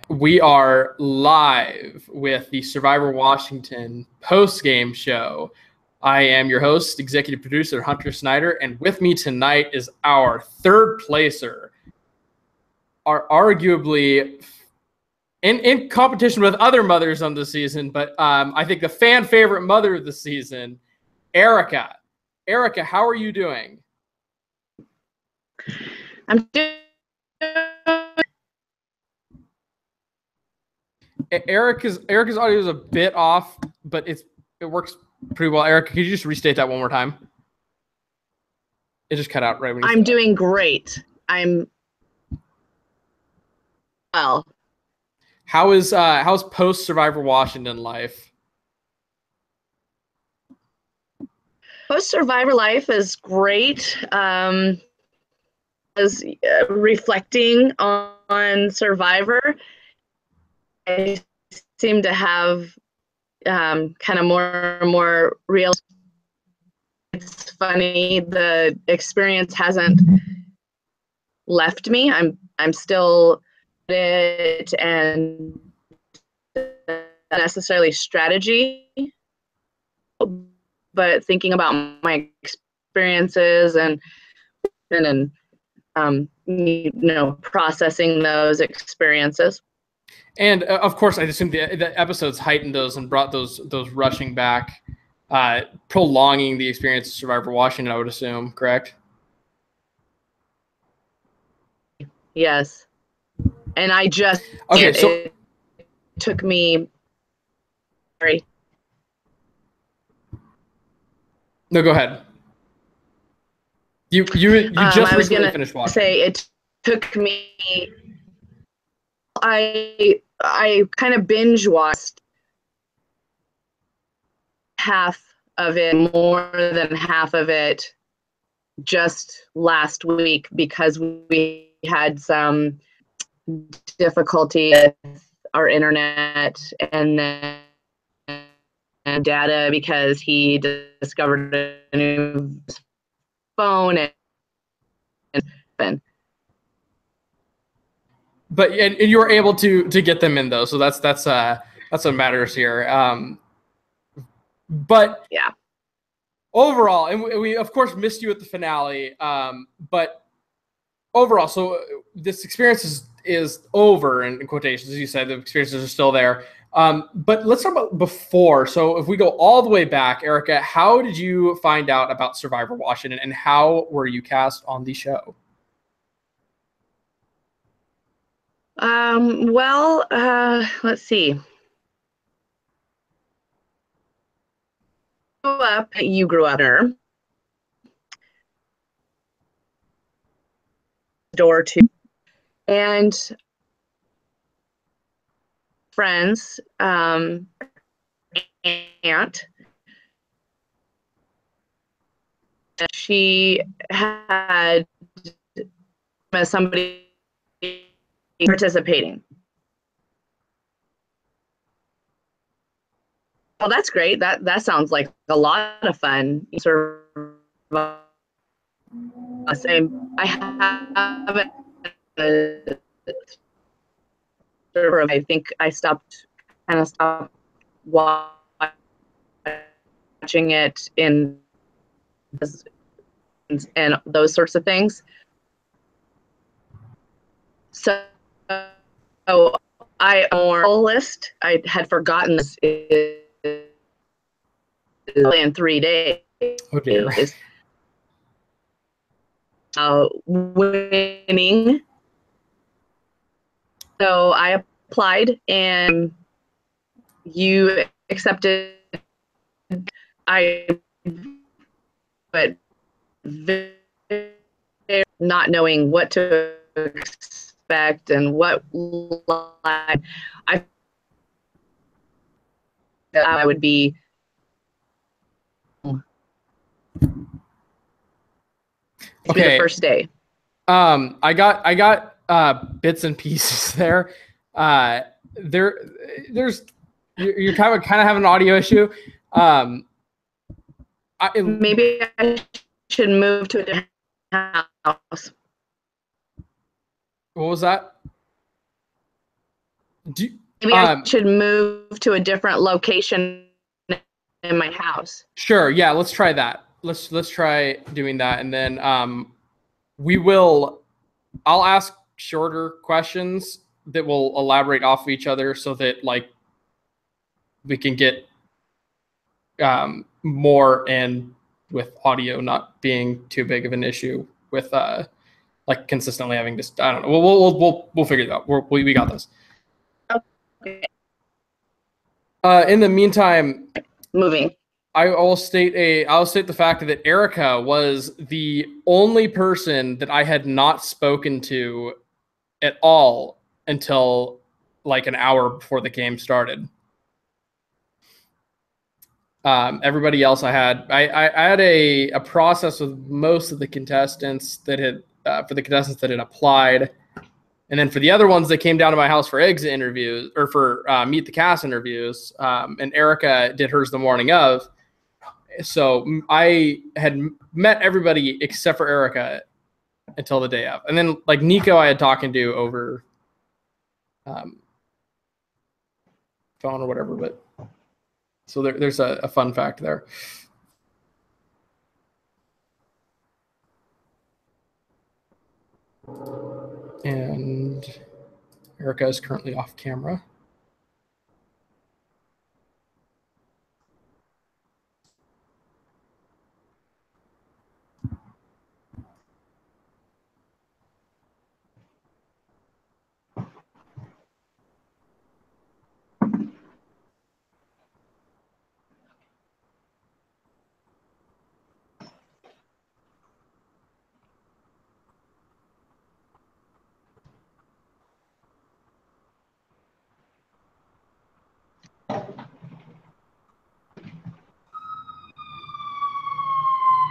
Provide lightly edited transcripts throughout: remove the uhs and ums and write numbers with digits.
We are live with the Survivor Washington post-game show. I am your host, executive producer Hunter Snyder, and with me tonight is our third placer, our arguably in competition with other mothers on the season, but I think the fan favorite mother of the season, Erica. Erica, how are you doing? I'm doing. Erica's audio is a bit off, but it works pretty well. Erica, could you just restate that one more time? It just cut out right when you I'm doing great. I'm well. How's post Survivor Washington life? Post Survivor life is great. As reflecting on Survivor, I seem to have kind of more real. It's funny, the experience hasn't left me. I'm still it and necessarily strategy, but thinking about my experiences and processing those experiences. And of course, I assume the episodes heightened those and brought those rushing back, prolonging the experience of Survivor Washington, I would assume, correct? Yes. And I just it took me. Sorry. No, go ahead. You just recently finished watching. Say it took me. I kind of binge watched half of it, more than half of it, just last week because we had some difficulty with our internet and then data because he discovered a new phone and but and you were able to get them in though, so that's what matters here. But yeah, overall, and we of course missed you at the finale, but overall, so this experience is over in quotations, as you said. The experiences are still there. But let's talk about before. So if we go all the way back, Erica, how did you find out about Survivor Washington and how were you cast on the show? Well, let's see. You grew up there. Door to and friends, aunt. She had somebody participating. Well, that's great. That sounds like a lot of fun. I haven't. I think I stopped watching it in and those sorts of things. So I list. I had forgotten this in 3 days. Oh dear. Winning. So I applied and you accepted. But not knowing what to expect and what I would be. Okay. The first day. I got bits and pieces there. There's you're kind of having an audio issue. Maybe I should move to a different house. What was that? Maybe I should move to a different location in my house. Sure. Yeah, let's try that. Let's try doing that, and then I'll ask shorter questions that will elaborate off of each other, so that like we can get more in with audio not being too big of an issue with like consistently having this. I don't know. We'll figure it out. We got this. Okay. In the meantime, Moving. I'll state the fact that Erica was the only person that I had not spoken to at all until like an hour before the game started. Everybody else I had a process with most of the contestants that had for the contestants that had applied, and then for the other ones that came down to my house for exit interviews or for meet the cast interviews, and Erica did hers the morning of. So I had met everybody except for Erica until the day of, and then like Nico I had talking to over phone or whatever, but. So there's a fun fact there. And Erica is currently off camera.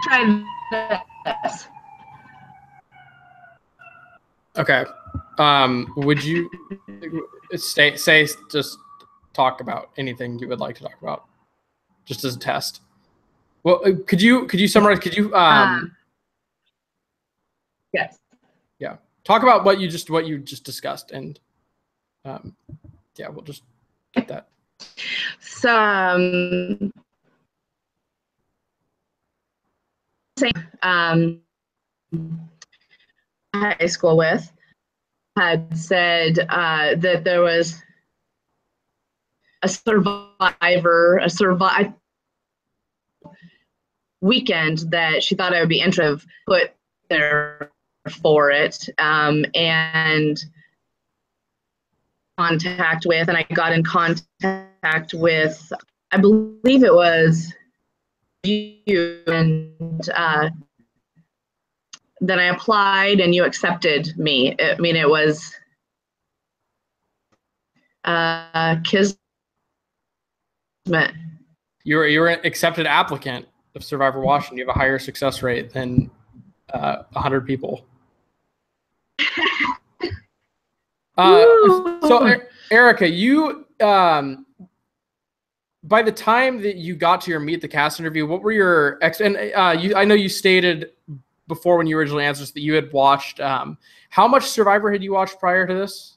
Try this. Okay. Would you just talk about anything you would like to talk about, just as a test? Well, could you summarize? Could you yes. Yeah, talk about what you just discussed, and yeah, we'll just get that. So high school with had said that there was a survivor weekend that she thought I would be interested, put there for it, and contact with, and I got in contact with, I believe it was you, and then I applied and you accepted me. I mean, it was kismet. You're an accepted applicant of Survivor Washington. You have a higher success rate than 100 people. So Erica, you by the time that you got to your meet the cast interview, what were your I know you stated before when you originally answered that you had watched how much Survivor had you watched prior to this?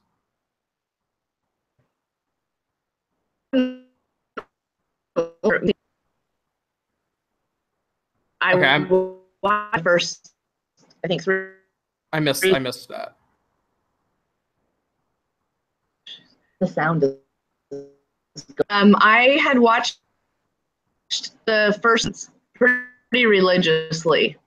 I watched first, I think three. I missed that. The sound is I had watched the first pretty religiously.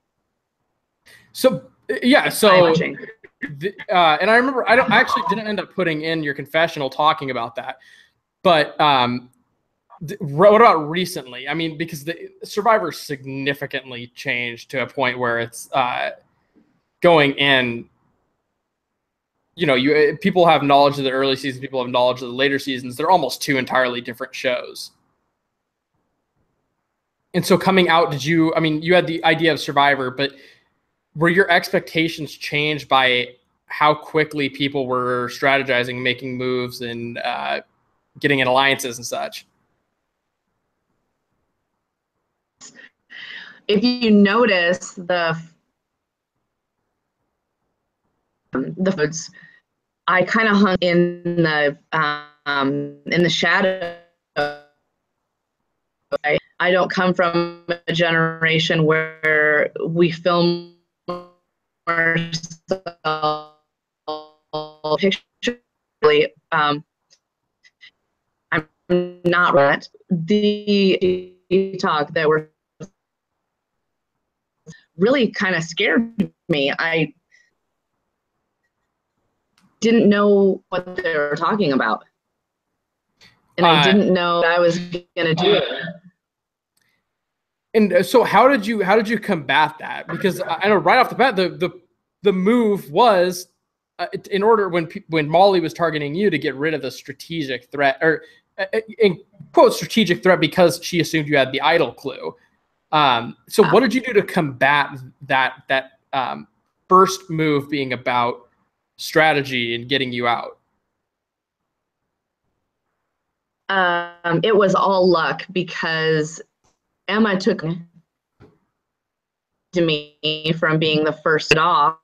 So yeah, so and I remember I actually didn't end up putting in your confessional talking about that, but what about recently? I mean, because the Survivor significantly changed to a point where it's going in. You know, people have knowledge of the early seasons, people have knowledge of the later seasons. They're almost two entirely different shows. And so coming out, you had the idea of Survivor, but were your expectations changed by how quickly people were strategizing, making moves, and getting in alliances and such? If you notice the foods, I kind of hung in the shadow. I don't come from a generation where we film ourselves picture. I'm not right. The talk that were really kind of scared me. I didn't know what they were talking about, and I didn't know what I was gonna do. And so how did you combat that? Because I know right off the bat the move was in order when Molly was targeting you to get rid of the strategic threat, or in quote strategic threat, because she assumed you had the idol clue. So what did you do to combat that first move being about strategy and getting you out? It was all luck, because Emma took to me from being the first off,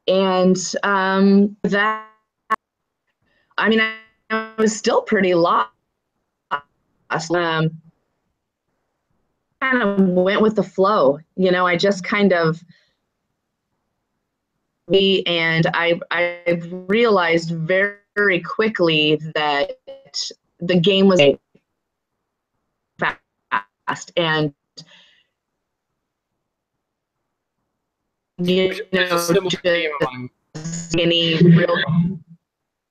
and that, I mean, I was still pretty lost. Kind of went with the flow, you know. I just kind of and I realized very quickly that the game was fast, and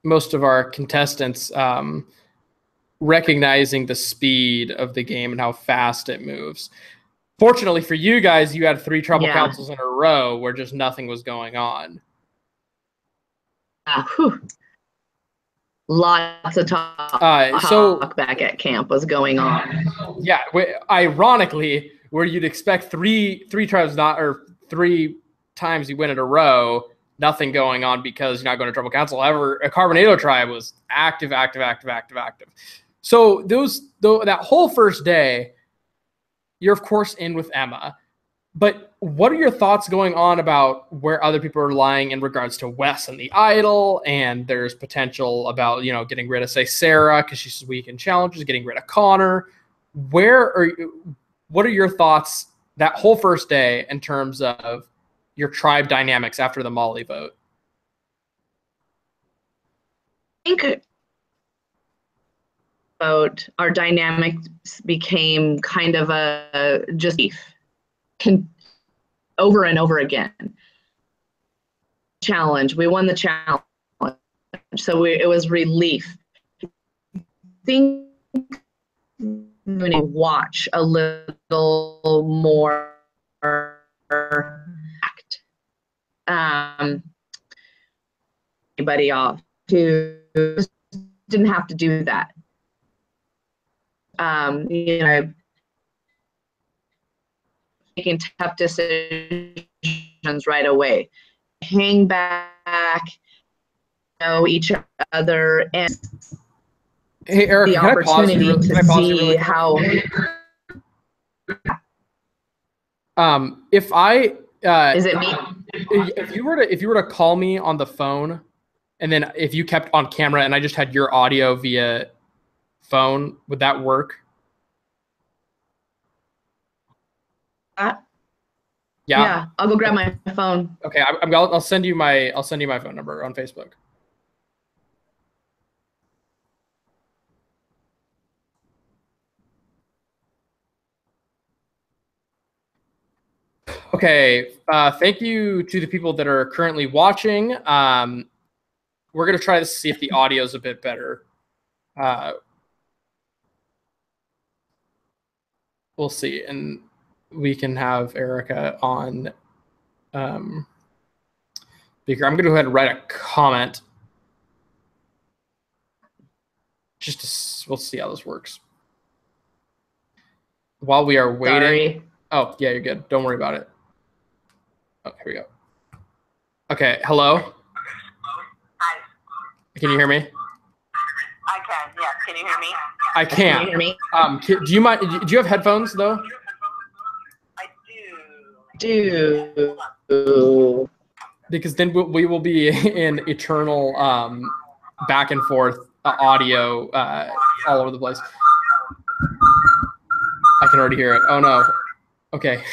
most of our contestants recognizing the speed of the game and how fast it moves. Fortunately for you guys, you had 3 trouble councils in a row where just nothing was going on. Lots of talk back at camp was going on. Yeah, ironically, where you'd expect three times you win in a row, nothing going on because you're not going to trouble council. However, a Carbonado tribe was active. So that whole first day, you're of course in with Emma. But what are your thoughts going on about where other people are lying in regards to Wes and the idol? And there's potential about, getting rid of, say, Sarah because she's weak in challenges, getting rid of Connor. What are your thoughts that whole first day in terms of your tribe dynamics after the Molly vote? I think about our dynamics became kind of a just over and over again. Challenge. We won the challenge, so it was relief. I think I'm going to watch a little more. Anybody off to didn't have to do that. Making tough decisions right away. Hang back, know each other, and hey, Eric, the opportunity to see how. If I is it me? If you were to call me on the phone, and then if you kept on camera and I just had your audio via phone, would that work? Yeah, I'll go grab my phone. Okay, I'll send you my phone number on Facebook. Okay, thank you to the people that are currently watching. We're gonna try to see if the audio is a bit better. We'll see, and we can have Erica on speaker. I'm gonna go ahead and write a comment. We'll see how this works. While we are waiting. Sorry. Oh, yeah, you're good. Don't worry about it. Oh, here we go. Okay, hello? Hi. Can you hear me? I can, yes. Can you hear me? I can. Can you hear me? Do you mind? Do you have headphones, though? I do. because then we will be in eternal back and forth audio all over the place. I can already hear it. Oh no. Okay.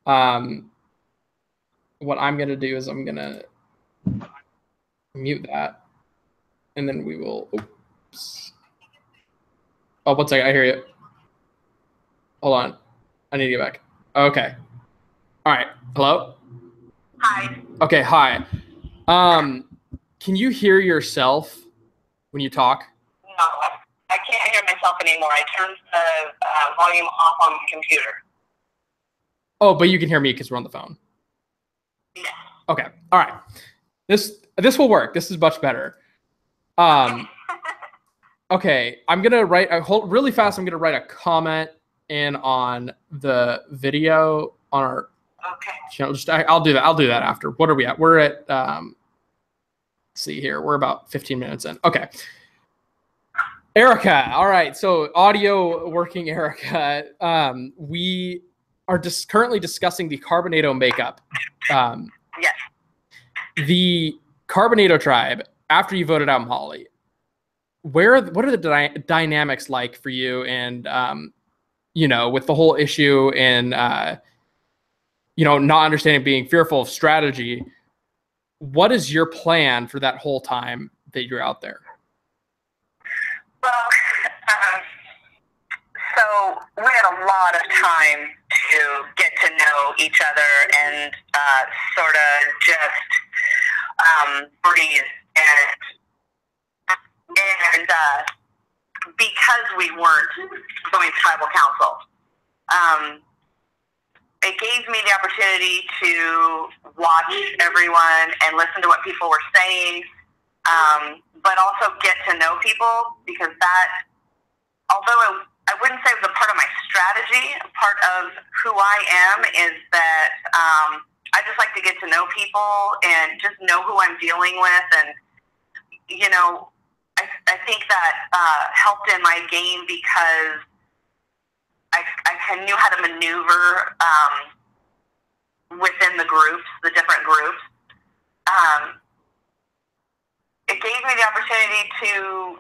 What I'm gonna do is I'm gonna mute that, and then we will. Oops. Oh, 1 second. I hear you. Hold on. I need to get back. Okay. All right. Hello? Hi. Okay. Hi. Can you hear yourself when you talk? No, I can't hear myself anymore. I turned the volume off on my computer. Oh, but you can hear me because we're on the phone. Yeah. Okay. All right. This will work. This is much better. Okay. I'm gonna write really fast. I'm gonna write a comment in on the video on our channel. I'll do that. I'll do that after. What are we at? We're at. Let's see here. We're about 15 minutes in. Okay. Erica. All right. So audio working, Erica. We are currently discussing the Carbonado makeup. Yes. The Carbonado tribe, after you voted out Molly, what are the dynamics like for you? And, with the whole issue and, not understanding, being fearful of strategy, what is your plan for that whole time that you're out there? Well, so we had a lot of time to get to know each other and sort of just breathe. And because we weren't going to tribal council, it gave me the opportunity to watch everyone and listen to what people were saying, but also get to know people, because that, although I wouldn't say it was a part of my strategy, a part of who I am is that I just like to get to know people and just know who I'm dealing with. And, I think that helped in my game because I knew how to maneuver within the groups, the different groups. It gave me the opportunity to,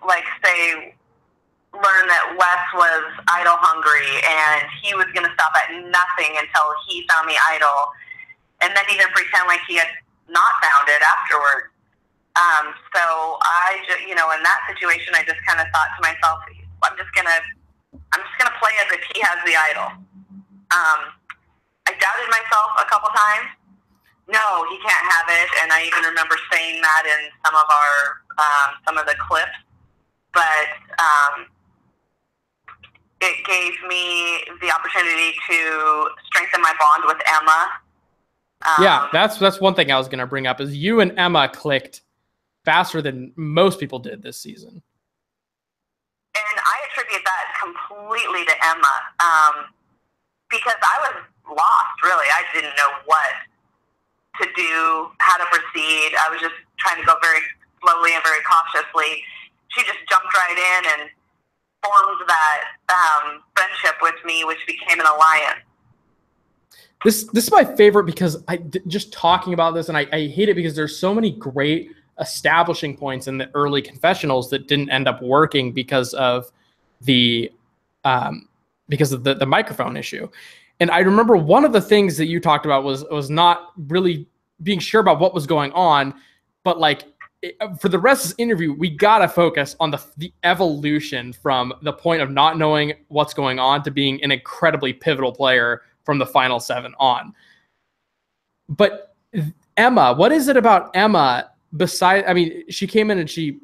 learn that Wes was idol hungry and he was going to stop at nothing until he found the idol, and then even pretend like he had not found it afterwards. So I just, in that situation, I just kind of thought to myself, I'm just gonna play as if he has the idol. I doubted myself a couple times. No, he can't have it, and I even remember saying that in some of some of the clips. But it gave me the opportunity to strengthen my bond with Emma. Yeah, that's one thing I was going to bring up is you and Emma clicked faster than most people did this season. And I attribute that completely to Emma, because I was lost, really. I didn't know what to do, how to proceed. I was just trying to go very slowly and very cautiously. She just jumped right in and formed that friendship with me, which became an alliance. This is my favorite because just talking about this, and I hate it because there's so many great establishing points in the early confessionals that didn't end up working because of the microphone issue. And I remember one of the things that you talked about was not really being sure about what was going on, but for the rest of this interview, we gotta focus on the evolution from the point of not knowing what's going on to being an incredibly pivotal player from the final 7 on. But Emma, what is it about Emma she came in and she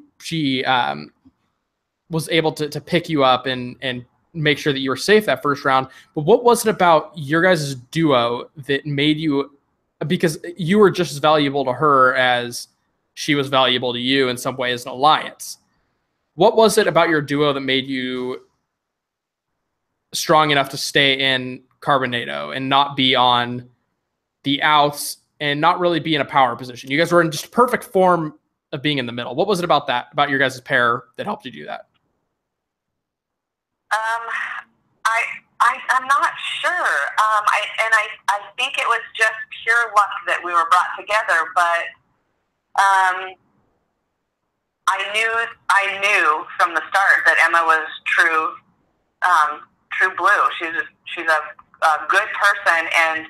was able to pick you up and make sure that you were safe that first round. But what was it about your guys' duo that made you, because you were just as valuable to her as she was valuable to you in some way as an alliance. What was it about your duo that made you strong enough to stay in Carbonado and not be on the outs and not really be in a power position? You guys were in just perfect form of being in the middle. What was it about about your guys' pair that helped you do that? I I'm not sure. I think it was just pure luck that we were brought together, but I knew from the start that Emma was true blue. She's a good person, and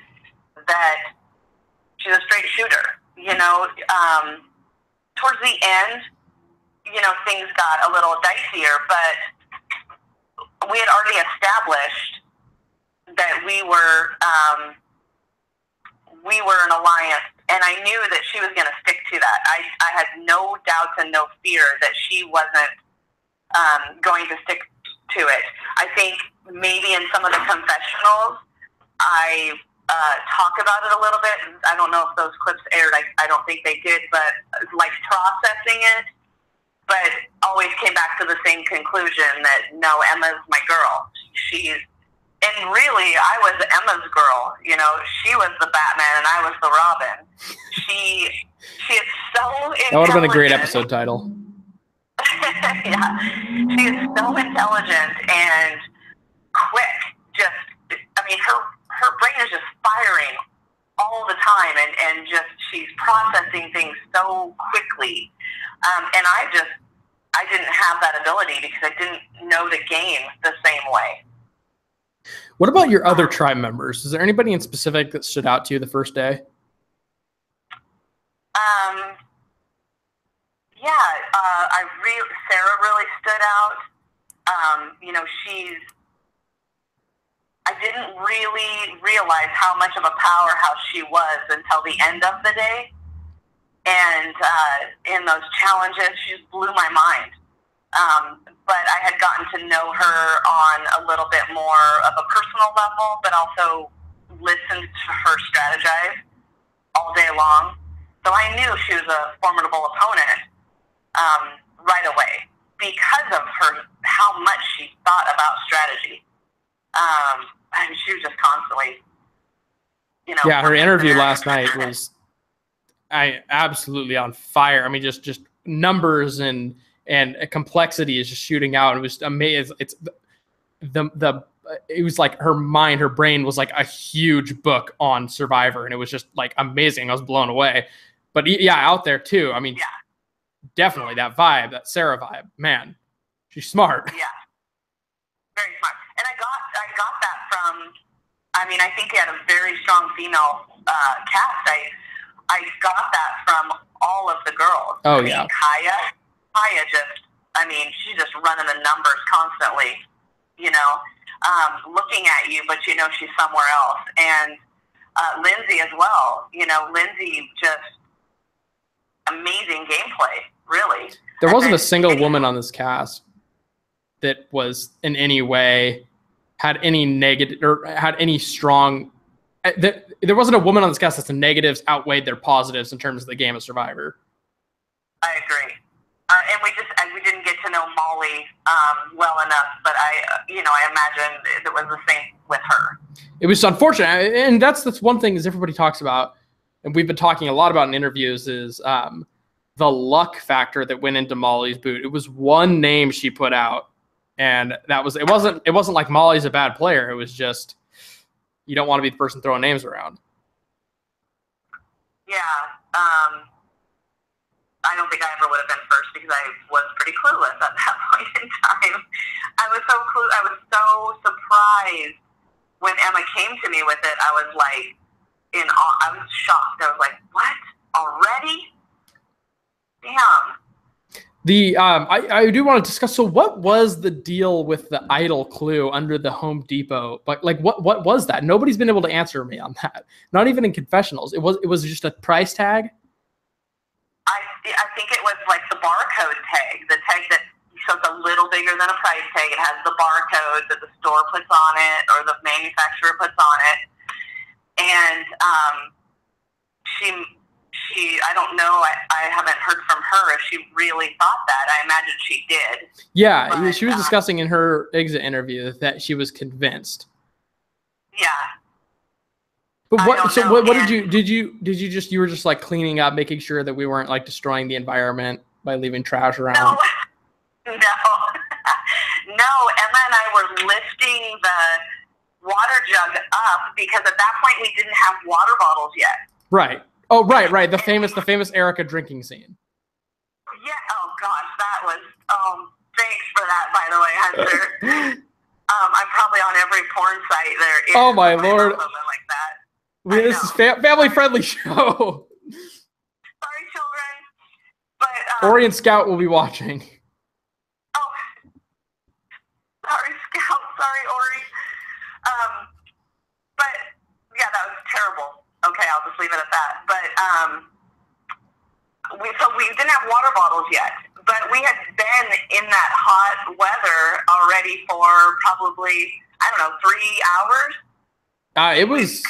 that she's a straight shooter. You know, towards the end, you know, things got a little dicier, but we had already established that we were an alliance, and I knew that she was going to stick to that. I had no doubts and no fear that she wasn't going to stick to it. I think maybe in some of the confessionals, I talk about it a little bit. I don't know if those clips aired. I don't think they did, but like processing it, but always came back to the same conclusion that no, Emma's my girl. And really, I was Emma's girl. You know, she was the Batman and I was the Robin. She is so intelligent. That would have been a great episode title. Yeah, she is so intelligent and quick. Her brain is just firing all the time, and just she's processing things so quickly. And I didn't have that ability because I didn't know the game the same way. What about your other tribe members? Is there anybody in specific that stood out to you the first day? Sarah really stood out. You know, I didn't really realize how much of a powerhouse she was until the end of the day. And in those challenges, she just blew my mind. But I had gotten to know her on a little bit more of a personal level, but also listened to her strategize all day long. So I knew she was a formidable opponent right away because of how much she thought about strategy. And she was just constantly, you know. Yeah, her interview last night was absolutely on fire. I mean, just numbers and complexity is just shooting out. It was amazing. It was like her brain was like a huge book on Survivor, and it was just like amazing. I was blown away. But yeah, out there too. I mean, yeah. Definitely that vibe, that Sarah vibe. Man, she's smart. Yeah, very smart. And I got that from. I mean, I think he had a very strong female cast. I got that from all of the girls. Oh, yeah. Kaya just, I mean, she's just running the numbers constantly, you know, looking at you, but you know she's somewhere else. And Lindsay as well. You know, Lindsay just amazing gameplay, really. There wasn't a single woman on this cast that was in any way had any negative or had any strong. There wasn't a woman on this cast that the negatives outweighed their positives in terms of the game of Survivor. I agree. And we didn't get to know Molly well enough, but I imagine it was the same with her. It was unfortunate, and that's one thing is everybody talks about, and we've been talking a lot about in interviews is the luck factor that went into Molly's boot. It was one name she put out, and it wasn't like Molly's a bad player. It was just you don't want to be the person throwing names around. Yeah. I don't think I ever would have been first because I was pretty clueless at that point in time. I was so surprised when Emma came to me with it. I was like in awe. I was shocked. I was like, what? Already? Damn. I do want to discuss. So, what was the deal with the idol clue under the Home Depot? But like, what was that? Nobody's been able to answer me on that. Not even in confessionals. It was just a price tag. I think it was like the barcode tag, the tag that shows a little bigger than a price tag. It has the barcode that the store puts on it or the manufacturer puts on it. And she I don't know. I haven't heard from her if she really thought that. I imagine she did. Yeah, but, she was discussing in her exit interview that she was convinced. Yeah. But what did you were just like cleaning up, making sure that we weren't like destroying the environment by leaving trash around? No. No, Emma and I were lifting water jug up because at that point we didn't have water bottles yet. Right. Oh, right. The famous Erica drinking scene. Yeah. Oh gosh, that was. Thanks for that, by the way, Hunter. I'm probably on every porn site there is. Oh my Lord. Something like that. This is family-friendly show. Sorry, children. But Ori and Scout will be watching. Oh, sorry, Scout. Sorry, Ori. But yeah, that was terrible. Okay, I'll just leave it at that. But we didn't have water bottles yet, but we had been in that hot weather already for probably 3 hours. It was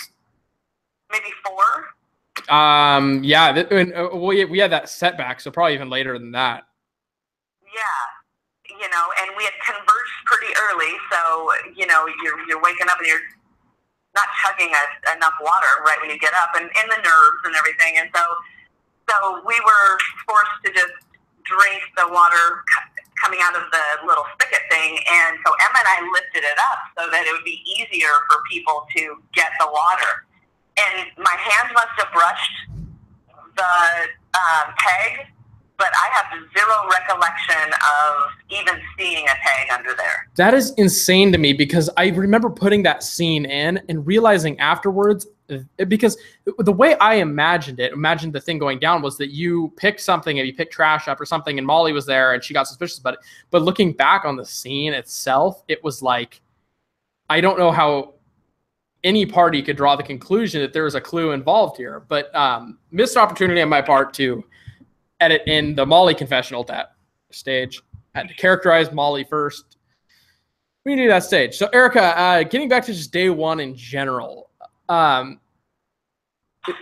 maybe 4. Yeah. We had that setback, so probably even later than that. Yeah, and we had converged pretty early, so you're waking up and you're not chugging enough water right when you get up, and the nerves and everything, and so we were forced to just drink the water coming out of the little spigot thing, and so Emma and I lifted it up so that it would be easier for people to get the water. And my hands must have brushed the peg, but I have zero recollection of even seeing a peg under there. That is insane to me because I remember putting that scene in and realizing afterwards, because the way I imagined the thing going down was that you picked something and you picked trash up or something and Molly was there and she got suspicious about it. But looking back on the scene itself, it was like, I don't know how any party could draw the conclusion that there was a clue involved here, but missed opportunity on my part to edit in the Molly confessional at that stage. I had to characterize Molly first. We knew that stage. So Erica, getting back to just day one in general,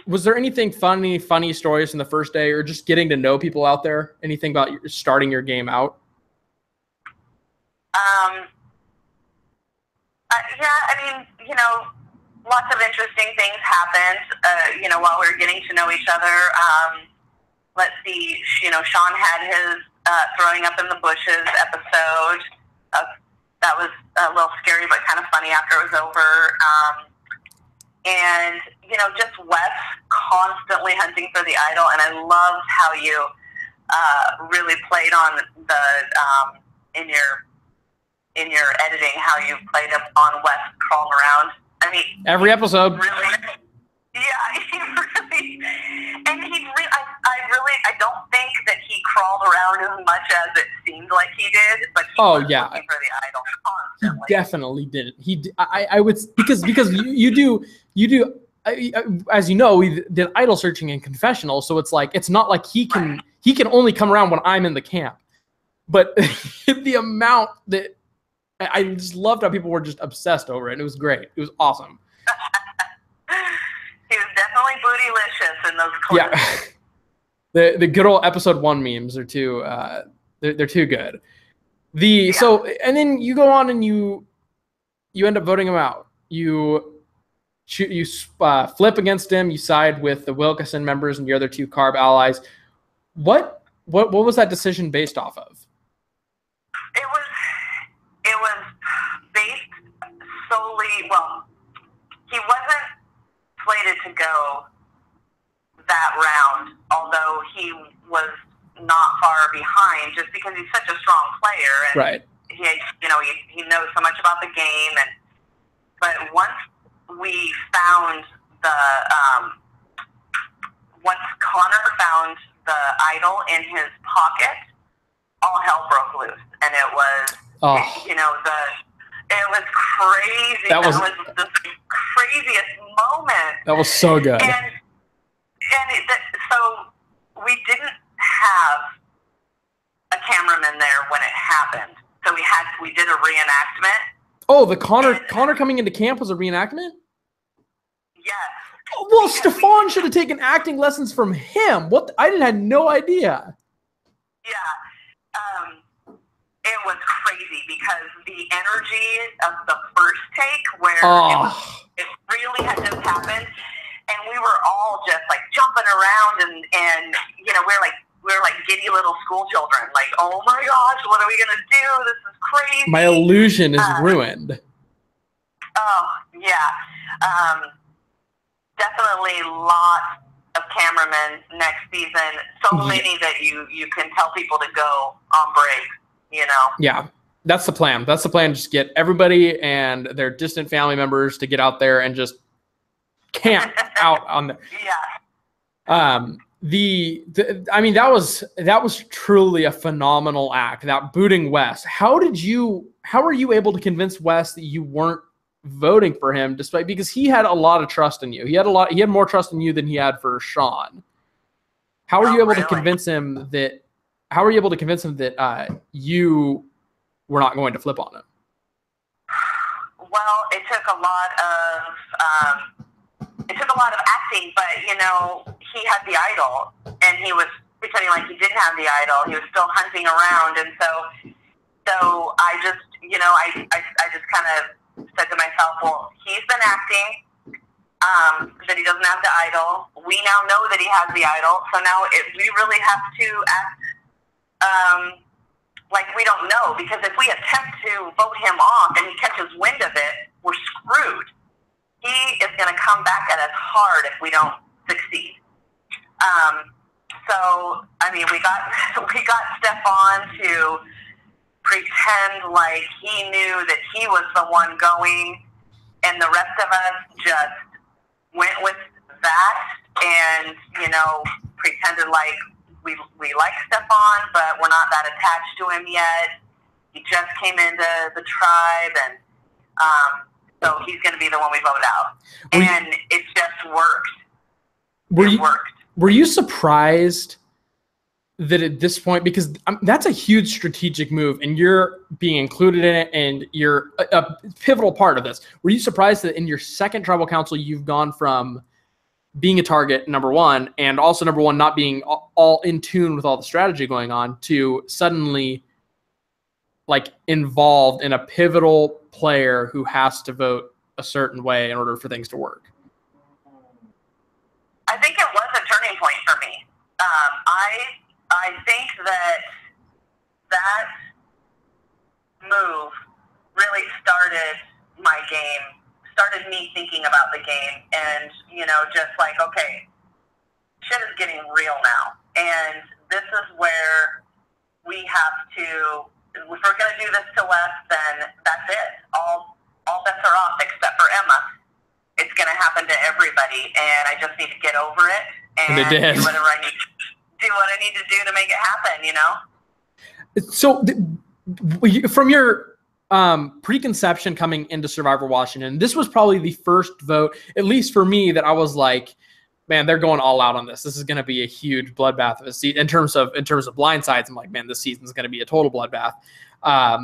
was there anything funny stories from the first day or just getting to know people out there? Anything about starting your game out? Yeah, lots of interesting things happened, while we were getting to know each other. Let's see, Sean had his throwing up in the bushes episode. That was a little scary, but kind of funny after it was over. And, just Wes constantly hunting for the idol. And I loved how you really played on the, in your editing, how you played up on Wes crawling around. Every episode. Really, yeah, he really, and I don't think that he crawled around as much as it seemed like he did, but he was looking for the idol constantly. He definitely didn't. I would, because you do, as you know, we did idol searching in confessional, so it's like, it's not like he can only come around when I'm in the camp, but the amount that, I just loved how people were just obsessed over it, and it was great. It was awesome. He was definitely bootylicious in those clips. Yeah. The good old episode 1 memes are too they're too good. So and then you go on and you end up voting him out. You flip against him. You side with the Wilkeson members and your other 2 Carb allies. What was that decision based off of? It was based solely, he wasn't slated to go that round, although he was not far behind just because he's such a strong player. And right. He knows so much about the game. But once we found once Connor found the idol in his pocket, all hell broke loose. And it was, it was crazy. That was the craziest moment. That was so good. So we didn't have a cameraman there when it happened. So we did a reenactment. Oh, the Connor coming into camp was a reenactment? Yes. Oh, well, Stefan should have taken acting lessons from him. What? I had no idea. Yeah. It was crazy because the energy of the first take where it really had just happened, and we were all just like jumping around and we're like giddy little school children, like, oh my gosh, what are we gonna do? This is crazy. My illusion is ruined. Oh Yeah. Definitely lots of cameramen next season. So many that you can tell people to go on break, you know? Yeah. That's the plan. That's the plan. Just get everybody and their distant family members to get out there and just camp out on the. Yeah. I mean, that was truly a phenomenal act. That booting Wes. How were you able to convince Wes that you weren't voting for him, because he had a lot of trust in you? He had more trust in you than he had for Sean. How were you able to convince him that? How were you able to convince him that you were not going to flip on him? Well, it took a lot of acting, but you know, he had the idol, and he was pretending like he didn't have the idol. He was still hunting around, and so I just, you know, I just kind of said to myself, well, he's been acting, that he doesn't have the idol. We now know that he has the idol, so now we really have to act like we don't know, because if we attempt to vote him off and he catches wind of it, we're screwed. He is going to come back at us hard if we don't succeed. So, I mean, we got Stefan to pretend like he knew that he was the one going, and the rest of us just went with that and, you know, pretended like we like Stefan, but we're not that attached to him yet. He just came into the tribe, and so he's going to be the one we vote out. And it just worked. It worked. Were you surprised that at this point, because that's a huge strategic move, and you're being included in it, and you're a pivotal part of this. Were you surprised that in your second tribal council, you've gone from being a target, number one, and also number one, not being all in tune with all the strategy going on, to suddenly like involved in a pivotal player who has to vote a certain way in order for things to work? I think it was a turning point for me. I think that move really started my game, started me thinking about the game, and, you know, just like, okay, shit is getting real now. And this is where we have to, if we're going to do this to Wes, then that's it. All bets are off except for Emma. It's going to happen to everybody, and I just need to get over it and do whatever I need to do to make it happen, you know? So from your preconception coming into Survivor Washington, this was probably the first vote, at least for me, that I was like, man, they're going all out on this. This is going to be a huge bloodbath of a season. In terms of blind sides, I'm like, man, this season's going to be a total bloodbath. I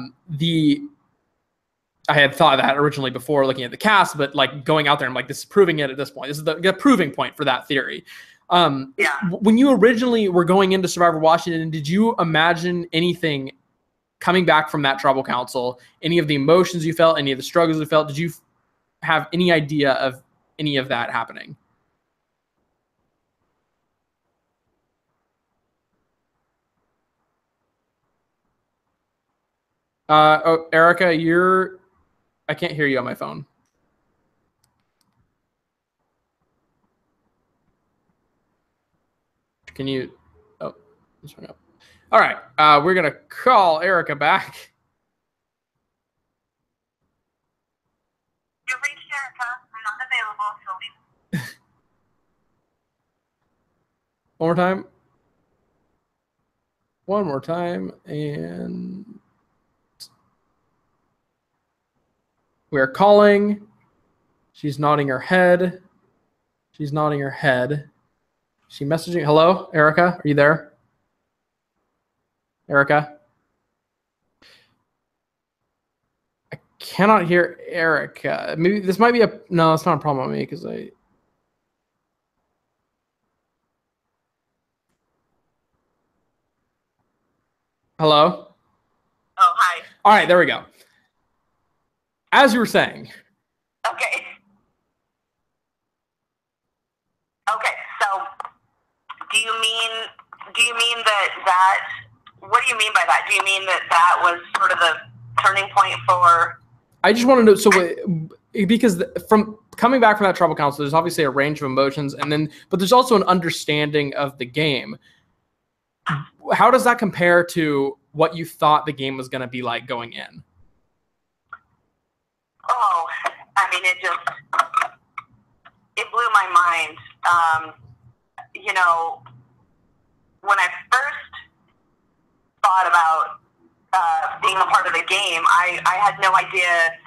had thought of that originally before looking at the cast, but like going out there, I'm like, this is proving it at this point. This is the proving point for that theory. When you originally were going into Survivor Washington, did you imagine anything coming back from that tribal council? Any of the emotions you felt, any of the struggles you felt? Did you have any idea of any of that happening? Erica, I can't hear you on my phone. Can you? Oh, just hung up. All right, we're gonna call Erica back. You reached Erica. I'm not available, so leave. One more time. One more time, and we're calling. She's nodding her head. She's nodding her head. She messaging. Hello, Erica, are you there? Erica? I cannot hear Erica. Maybe this might be no, it's not a problem with me because Hello? Oh, hi. All right, there we go. As you were saying. Okay. Okay, so do you mean that what do you mean by that? Do you mean that was sort of the turning point for? I just want to know, so because from coming back from that tribal council, there's obviously a range of emotions, but there's also an understanding of the game. How does that compare to what you thought the game was going to be like going in? Oh, I mean, it blew my mind. When I first thought about being a part of the game, I had no idea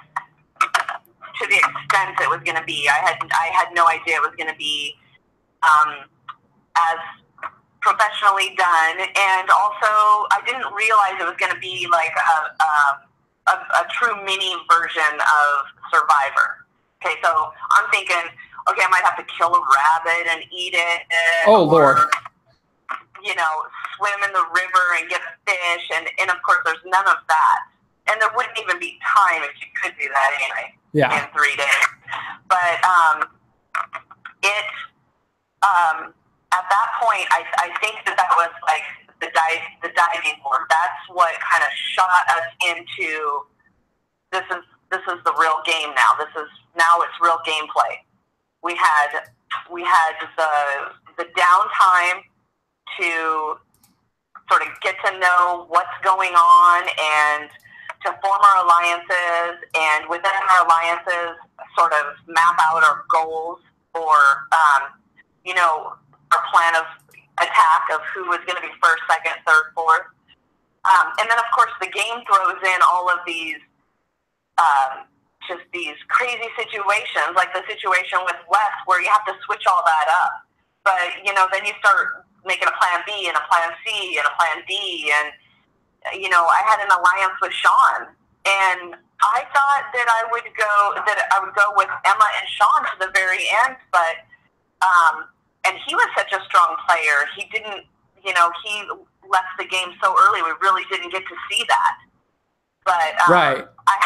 to the extent it was going to be. I had no idea it was going to be as professionally done, and also I didn't realize it was going to be like a true mini version of Survivor. Okay, so I'm thinking, okay, I might have to kill a rabbit and eat it. Oh, Lord. Swim in the river and get a fish, and of course there's none of that. And there wouldn't even be time if you could do that anyway in 3 days. But at that point, I think that was like the diving board. That's what kind of shot us into this is the real game now. Now it's real gameplay. We had the downtime to sort of get to know what's going on and to form our alliances, and within our alliances sort of map out our goals or our plan of attack of who was going to be first, second, third, fourth. And then, of course, the game throws in all of these just these crazy situations, like the situation with Wes, where you have to switch all that up. But, then you start making a plan B and a plan C and a plan D. And, I had an alliance with Sean. And I thought that I would go with Emma and Sean to the very end. But, and he was such a strong player. He didn't, he left the game so early. We really didn't get to see that. But right. I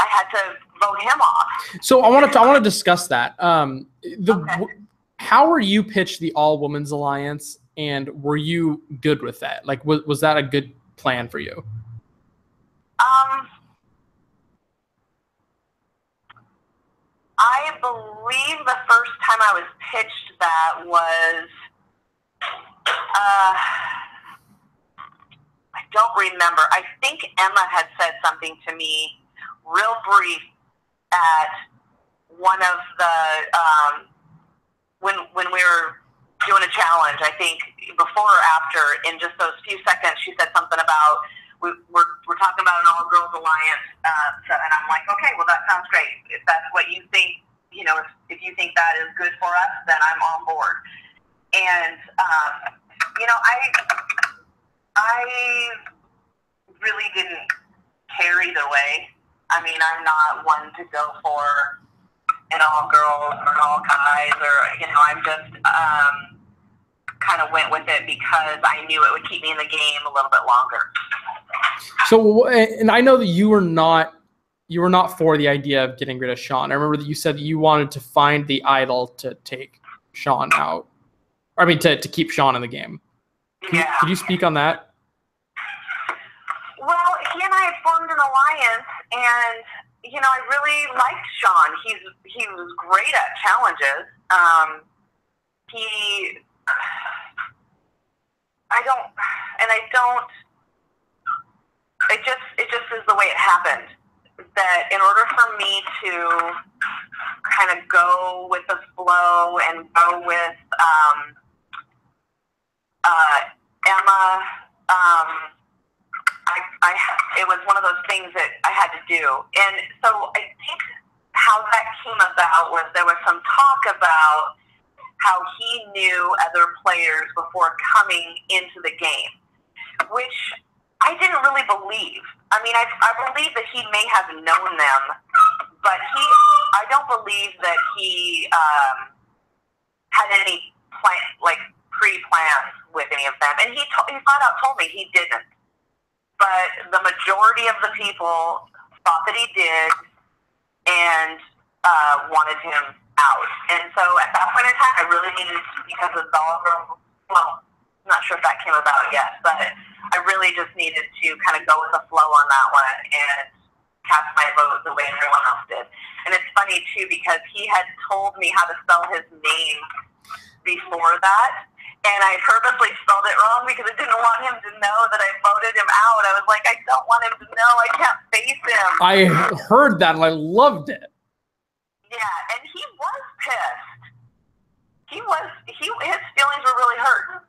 had to vote him off. So I want to discuss that. Okay. How were you pitched the all women's alliance, and were you good with that? Like, was that a good plan for you? I believe the first time I was pitched that was, I don't remember. I think Emma had said something to me real brief at one of the, when we were doing a challenge, I think before or after, in just those few seconds, she said something about, we're talking about an all-girls alliance, and I'm like, okay, well, that sounds great. If that's what you think, if you think that is good for us, then I'm on board. And, I really didn't care either way. I mean, I'm not one to go for an all-girls or an all-guys, or, I'm just kind of went with it because I knew it would keep me in the game a little bit longer. So, and I know that you were not for the idea of getting rid of Sean. I remember that you said that you wanted to find the idol to take Sean out. I mean, to keep Sean in the game. Could you speak on that? Well, he and I had formed an alliance, and I really liked Sean. He was great at challenges. It just is the way it happened. That in order for me to kind of go with the flow and go with Emma, it was one of those things that I had to do. And so I think how that came about was there was some talk about how he knew other players before coming into the game, which I didn't really believe. I mean, I believe that he may have known them, but I don't believe that he had any pre-plans with any of them. And he flat out told me he didn't. But the majority of the people thought that he did and wanted him out. And so at that point in time, I really needed, because of I'm not sure if that came about yet, but I really just needed to kind of go with the flow on that one and cast my vote the way everyone else did. And it's funny, too, because he had told me how to spell his name before that, and I purposely spelled it wrong because I didn't want him to know that I voted him out. I was like, I don't want him to know. I can't face him. I heard that, and I loved it. Yeah, and he was pissed. His feelings were really hurt.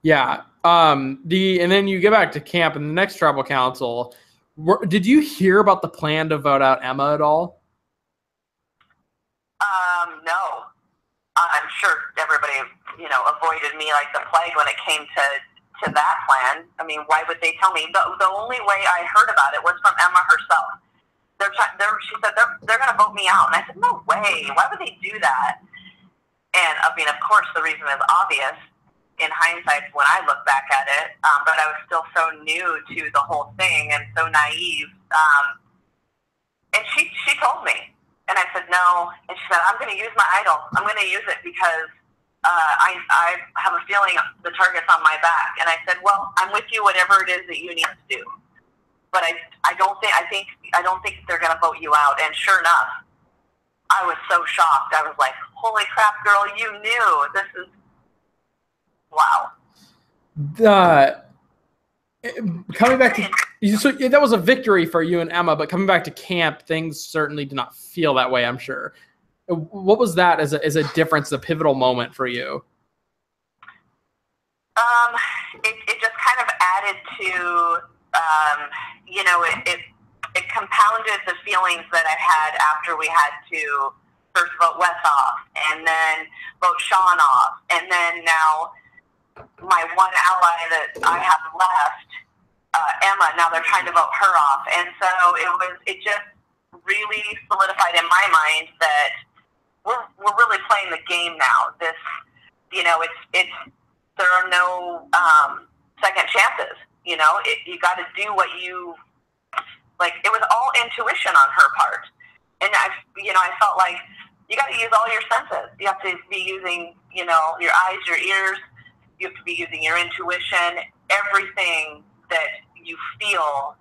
Yeah. And then you get back to camp and the next tribal council. Did you hear about the plan to vote out Emma at all? No. I'm sure everybody, avoided me like the plague when it came to that plan. I mean, why would they tell me? The only way I heard about it was from Emma herself. She said they're going to vote me out, and I said, no way. Why would they do that? And I mean, of course, the reason is obvious in hindsight when I look back at it. But I was still so new to the whole thing and so naive. And she told me. And I said, no. And she said, I'm going to use my idol. I'm going to use it because I have a feeling the target's on my back. And I said, well, I'm with you, whatever it is that you need to do. But I don't think they're going to vote you out. And sure enough, I was so shocked. I was like, holy crap, girl, you knew. This is, wow. Coming back to, so that was a victory for you and Emma, but coming back to camp, things certainly did not feel that way, I'm sure. What was that as a difference, a pivotal moment for you? It just kind of added to, it compounded the feelings that I had after we had to first vote Wes off and then vote Sean off. And then now my one ally that I have left, Emma, now they're trying to vote her off. And so it just really solidified in my mind that we're really playing the game now. This, there are no second chances. You got to do what you, like, it was all intuition on her part. And I felt like you got to use all your senses. You have to be using, your eyes, your ears. You have to be using your intuition. Everything that you feel,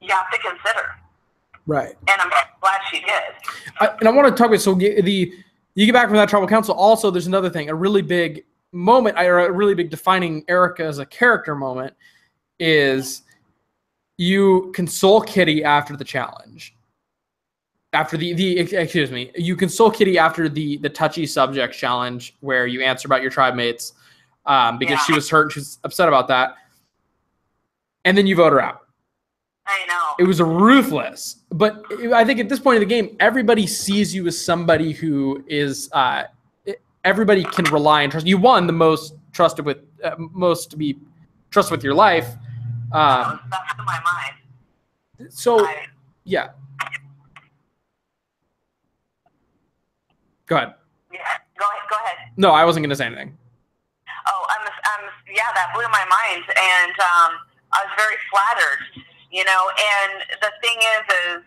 you have to consider. Right. And I'm glad she did. And I want to talk about, so you get back from that tribal council. Also, there's another thing, a really big moment, or a really big defining Erica as a character moment is you console Kitty after the challenge. After you console Kitty after the touchy subject challenge where you answer about your tribe mates because she was hurt and she was upset about that. And then you vote her out. I know. It was ruthless. But I think at this point in the game, everybody sees you as somebody who is everybody can rely and trust. You won the most trusted with most to be trusted with your life. That's in my mind. So, yeah. Go ahead. Yeah, go ahead. No, I wasn't going to say anything. Oh, that blew my mind, and I was very flattered, and the thing is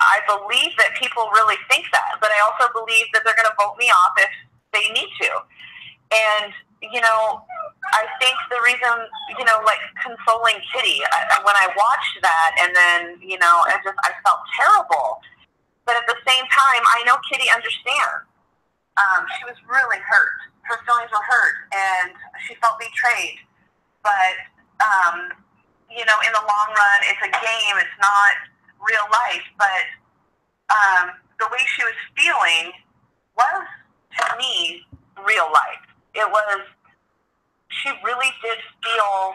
I believe that people really think that, but I also believe that they're going to vote me off if they need to. And, I think the reason, like consoling Kitty, when I watched that and then, I felt terrible. But at the same time, I know Kitty understands. She was really hurt. Her feelings were hurt, and she felt betrayed. But, in the long run, it's a game. It's not real life. But the way she was feeling was, to me, real life. It was, she really did feel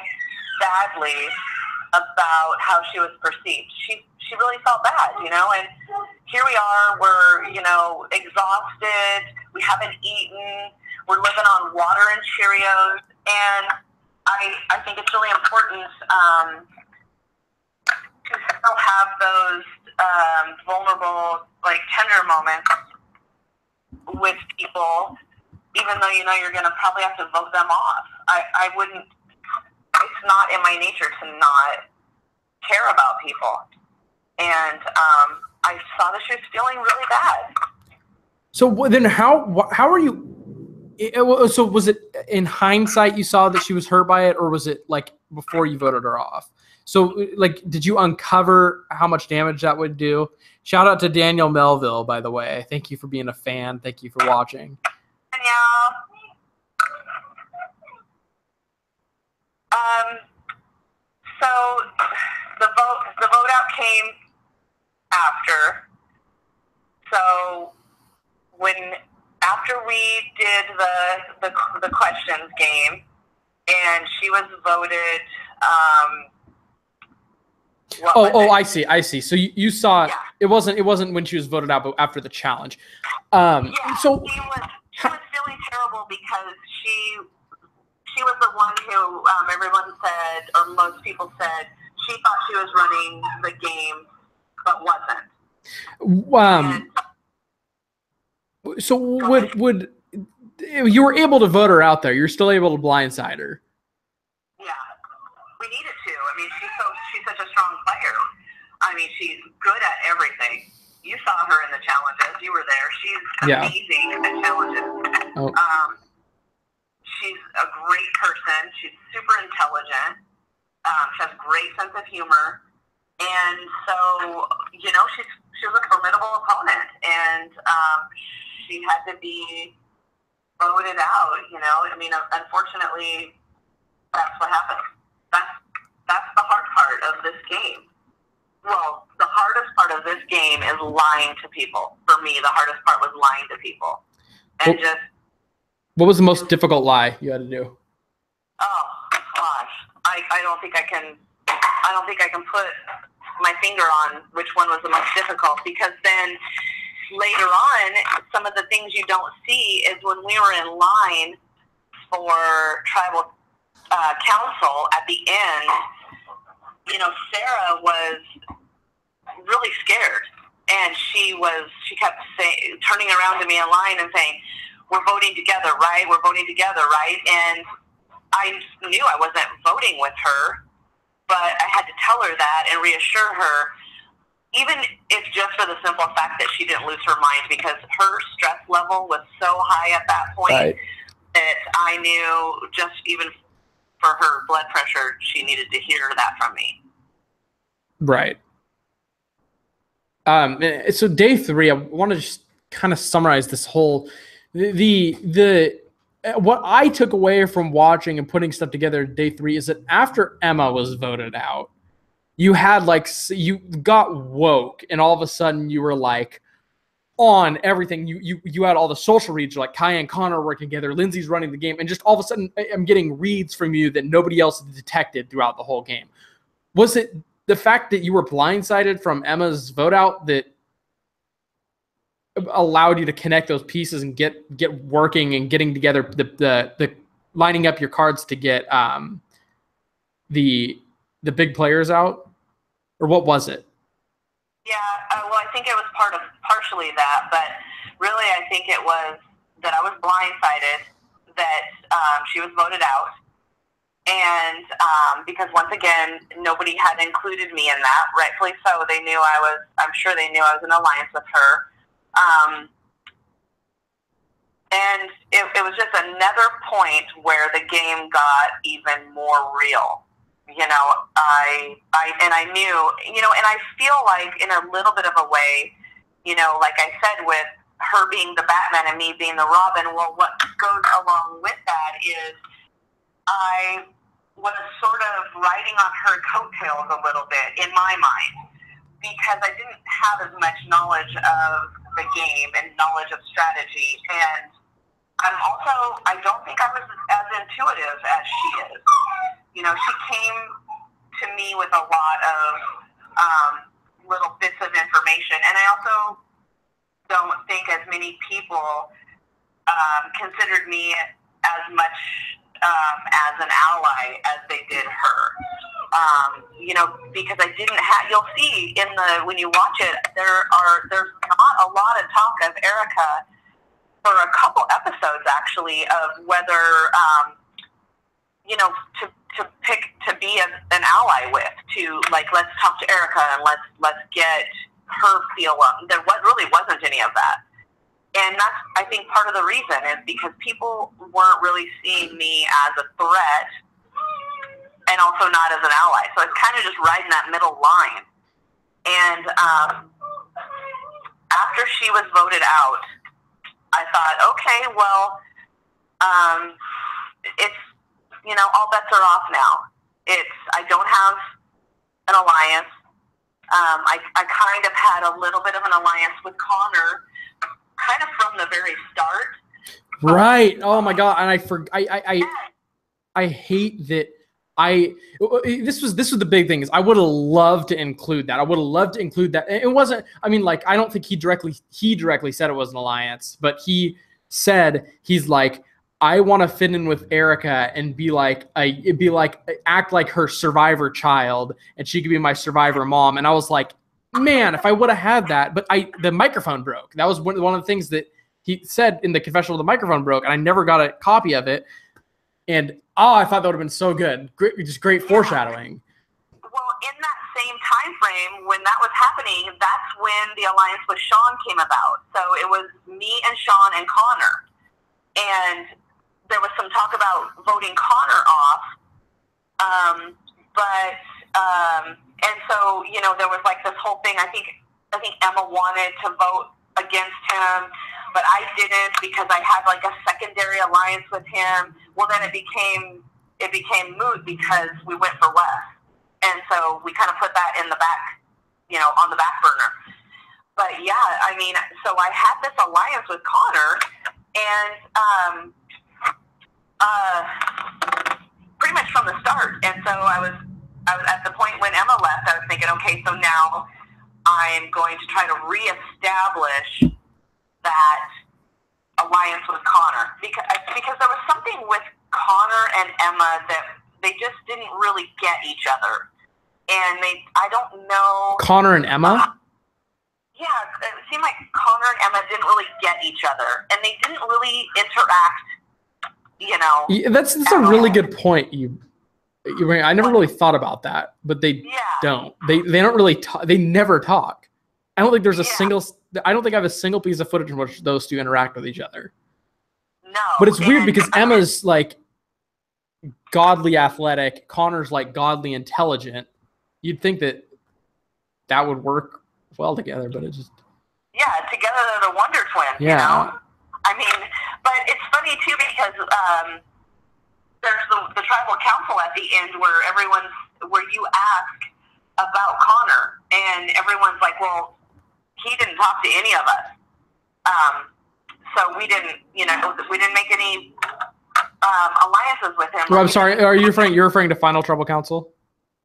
badly about how she was perceived. She really felt bad, and here we are, we're, exhausted, we haven't eaten, we're living on water and Cheerios, and I think it's really important to still have those vulnerable, like, tender moments with people, even though you're going to probably have to vote them off. I wouldn't, it's not in my nature to not care about people. And I saw that she was feeling really bad. So then how are you, So was it in hindsight you saw that she was hurt by it, or was it like before you voted her off? So like, did you uncover how much damage that would do? Shout out to Daniel Melville, by the way. Thank you for being a fan. Thank you for watching. Danielle. So the vote out came after. So after we did the questions game, and she was voted. I see. So you saw it wasn't when she was voted out, but after the challenge. So she was feeling terrible because she was the one who everyone said, or most people said, she thought she was running the game, but wasn't. So would you were able to vote her out there? You're still able to blindside her. Yeah, we needed to. I mean, she's such a strong player. I mean, she's good at everything. You saw her in the challenges. You were there. She's amazing at challenges. She's a great person. She's super intelligent. She has a great sense of humor. And so, she was a formidable opponent. And she had to be voted out, I mean, unfortunately, that's what happened. That's the hard part of this game. Well, the hardest part of this game is lying to people. For me, the hardest part was lying to people. And what was the most difficult lie you had to do? Oh gosh, I don't think I can put my finger on which one was the most difficult, because then later on, some of the things you don't see is when we were in line for tribal council at the end. Sarah was really scared, and she kept turning around to me in line and saying, "We're voting together, right? We're voting together, right?" And I knew I wasn't voting with her, but I had to tell her that and reassure her, even if just for the simple fact that she didn't lose her mind, because her stress level was so high at that point that I knew just even for her blood pressure, she needed to hear that from me. Right. So day 3, I want to just kind of summarize this whole what I took away from watching and putting stuff together day 3 is that after Emma was voted out, you had you got woke, and all of a sudden you were like on everything. You had all the social reads, like Kai and Connor working together, Lindsay's running the game, and just all of a sudden I'm getting reads from you that nobody else detected throughout the whole game. Was it the fact that you were blindsided from Emma's vote out that allowed you to connect those pieces and get working and getting together the lining up your cards to get the big players out? Or what was it? Yeah, well, I think it was partially that, but really I think it was that I was blindsided that she was voted out. And because once again, nobody had included me in that, rightfully so. I'm sure they knew I was in alliance with her. And it was just another point where the game got even more real. I knew, and I feel like in a little bit of a way, like I said, with her being the Batman and me being the Robin, well, what goes along with that is I was sort of riding on her coattails a little bit in my mind, because I didn't have as much knowledge of the game and knowledge of strategy. And I don't think I was as intuitive as she is. She came to me with a lot of little bits of information. And I also don't think as many people considered me as much as an ally as they did her. Because I didn't have, you'll see when you watch it, there's not a lot of talk of Erica for a couple episodes, actually, of whether, to pick to be an ally with, to let's talk to Erica and let's get her feel up. There really wasn't any of that. And that's, I think, part of the reason is because people weren't really seeing me as a threat and also not as an ally. So it's kind of just riding that middle line. And after she was voted out, I thought, okay, well, it's, all bets are off now. I don't have an alliance. I kind of had a little bit of an alliance with Connor, kind of from the very start. Right. Oh my God. And I hate that. This was the big thing is I would have loved to include that. I would have loved to include that. It wasn't, I don't think he directly said it was an alliance, but he said, he's like, I want to fit in with Erica and act like her survivor child, and she could be my survivor mom. And I was like, man, if I would have had that, but the microphone broke. That was one of the things that he said in the confessional. The microphone broke, and I never got a copy of it. And I thought that would have been so good. Great foreshadowing. Well, in that same time frame, when that was happening, that's when the alliance with Sean came about. So it was me and Sean and Connor. And there was some talk about voting Connor off. And so, there was like this whole thing. I think Emma wanted to vote against him, but I didn't because I had like a secondary alliance with him. Well, then it became moot because we went for Wes. And so we kind of put that in the back, on the back burner. But yeah, so I had this alliance with Connor, and pretty much from the start. And so I was at the point when Emma left, I was thinking, okay, so now I'm going to try to reestablish that alliance with Connor, because there was something with Connor and Emma that they just didn't really get each other. And I don't know. Connor and Emma? Yeah, it seemed like Connor and Emma didn't really get each other, and they didn't really interact, Yeah, that's a really good point. I never really thought about that, but they don't. They don't really talk. They never talk. I don't think there's I don't think I have a single piece of footage in which those two interact with each other. No. But it's weird because Emma's like godly athletic, Connor's like godly intelligent. You'd think that would work well together, but it just... Yeah, together they're the Wonder Twins, yeah. But it's funny too because there's the tribal council at the end where you ask about Connor, and everyone's like, well, he didn't talk to any of us. So we didn't make any alliances with him. Well, I'm sorry. Are you referring to Final Tribal Council?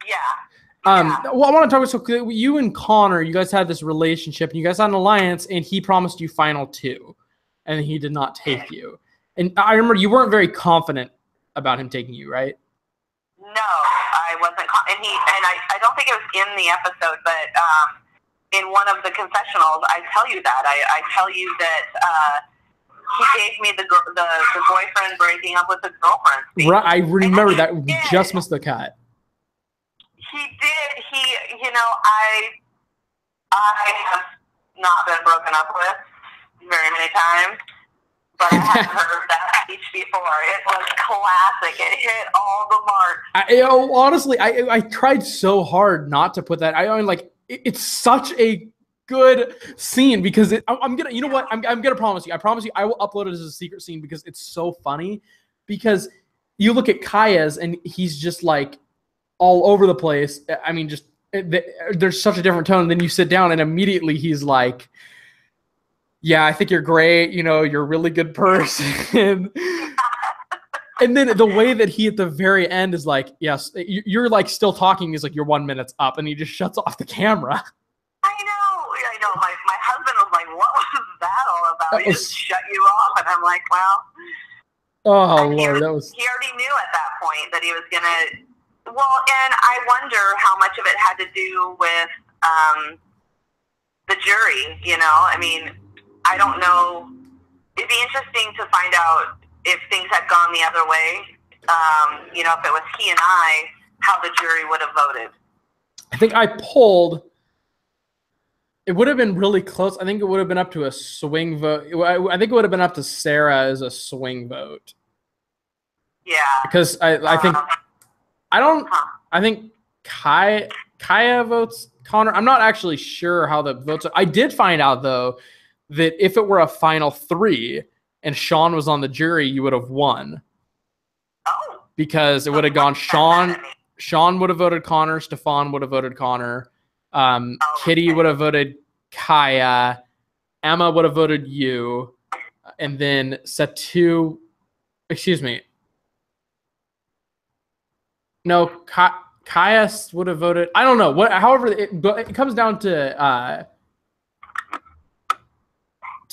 Yeah. Well, I want to talk about, so you and Connor, you guys had this relationship, and you guys had an alliance, and he promised you Final 2, and he did not take you. And I remember you weren't very confident about him taking you, right? No, I wasn't. And I don't think it was in the episode, but in one of the confessionals, I tell you that. I tell you that he gave me the boyfriend breaking up with the girlfriend speech. Right, I remember that. We just missed the cut. He did. I have not been broken up with very many times, but I have heard that speech before. It was classic. It hit all the marks. Honestly, I tried so hard not to put that. It's such a good scene because I'm gonna, you know what? I'm gonna promise you. I promise you, I will upload it as a secret scene because it's so funny. Because you look at Kaya's and he's just like all over the place. There's such a different tone. Then you sit down and immediately he's like, yeah, I think you're great. You're a really good person. And then the way that he at the very end is like, yes, you're like still talking. He's like, you're 1 minute up. And he just shuts off the camera. I know. My husband was like, what was that all about? He just shut you off. And I'm like, well. Oh, Lord. He already knew at that point that he was going to. Well, and I wonder how much of it had to do with the jury, I don't know. It'd be interesting to find out if things had gone the other way, if it was he and I, how the jury would have voted. I think I polled It would have been really close. I think it would have been up to a swing vote. I think it would have been up to Sarah as a swing vote. Yeah. Because I think I think Kaya votes Connor. I'm not actually sure how the votes are. I did find out though that if it were a final 3 and Sean was on the jury, you would have won. Oh. Because it would have gone Sean would have voted Connor, Stefan would have voted Connor, Kitty would have voted Kaya, Emma would have voted you, and then Satu, excuse me. No, Kaya would have voted. I don't know what. However, it comes down to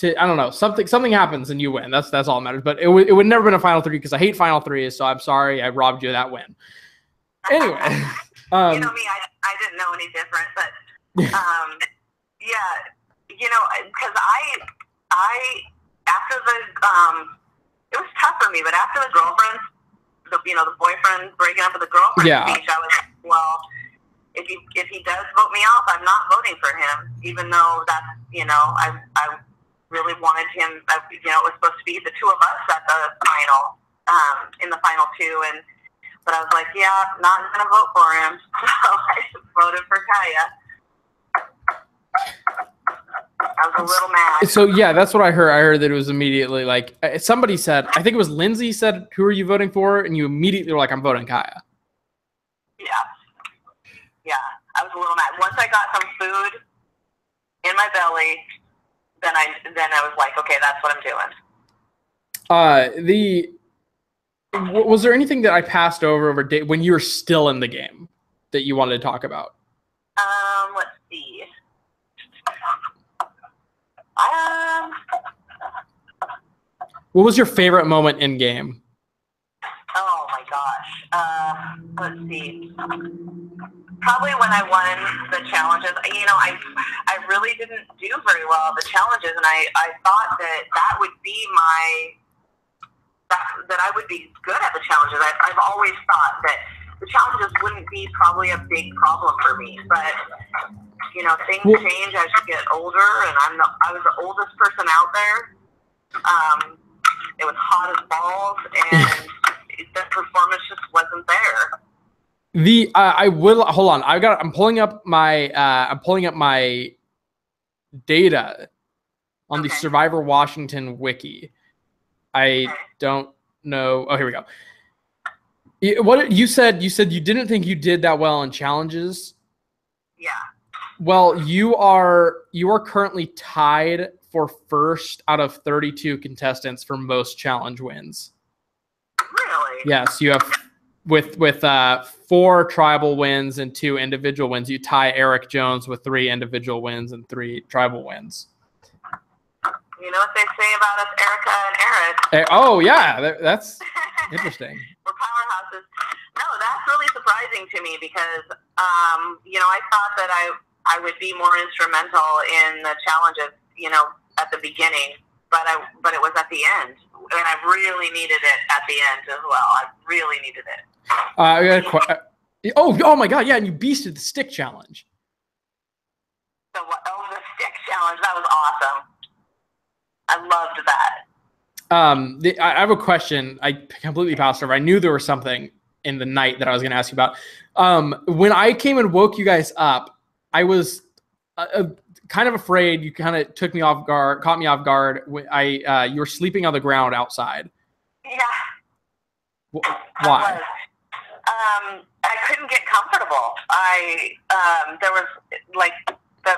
I don't know, something happens and you win. That's all that matters. But it would never been a final 3 because I hate final 3s. So I'm sorry I robbed you of that win. Anyway, you know me, I didn't know any different, but yeah, you know, because I after the it was tough for me, but after the girlfriend, the boyfriend breaking up with the girlfriend speech, I was like, well, if he does vote me off, I'm not voting for him, even though that's, you know, I really wanted him. You know, it was supposed to be the 2 of us at the final, in the final 2, but I was like, yeah, not going to vote for him. So I voted for Kaya. I was a little mad. So, yeah, that's what I heard. I heard that it was immediately like somebody said, I think it was Lindsay said, who are you voting for? And you immediately were like, I'm voting Kaya. Yeah. Yeah. I was a little mad. Once I got some food in my belly, then I was like, okay, that's what I'm doing. Was there anything that I passed over when you were still in the game that you wanted to talk about? Let's see. What was your favorite moment in game? Oh my gosh. Let's see. Probably when I won the challenges. You know, I really didn't do very well at the challenges, and I thought that would be that I would be good at the challenges. I've always thought that the challenges wouldn't be probably a big problem for me, but you know, things change as you get older, and I was the oldest person out there. It was hot as balls, and the performance just wasn't there. I will hold on. I'm pulling up my data on the Survivor Washington wiki. I don't know. Oh, here we go. What you said you didn't think you did that well in challenges. Yeah. Well, you are currently tied for first out of 32 contestants for most challenge wins. Really? Yes, you have with 4 tribal wins and 2 individual wins. You tie Eric Jones with 3 individual wins and 3 tribal wins. You know what they say about us, Erica and Eric? Oh, yeah. That's interesting. We're powerhouses. No, that's really surprising to me because, you know, I thought that I would be more instrumental in the challenges, you know, at the beginning, but it was at the end. And I really needed it at the end as well. I really needed it. Oh my God. Yeah, and you beasted the stick challenge. The stick challenge. That was awesome. I loved that. I have a question. I completely passed over. I knew there was something in the night that I was going to ask you about. When I came and woke you guys up, I was kind of afraid. You kind of caught me off guard. You were sleeping on the ground outside. Yeah. Why? I couldn't get comfortable. There was like the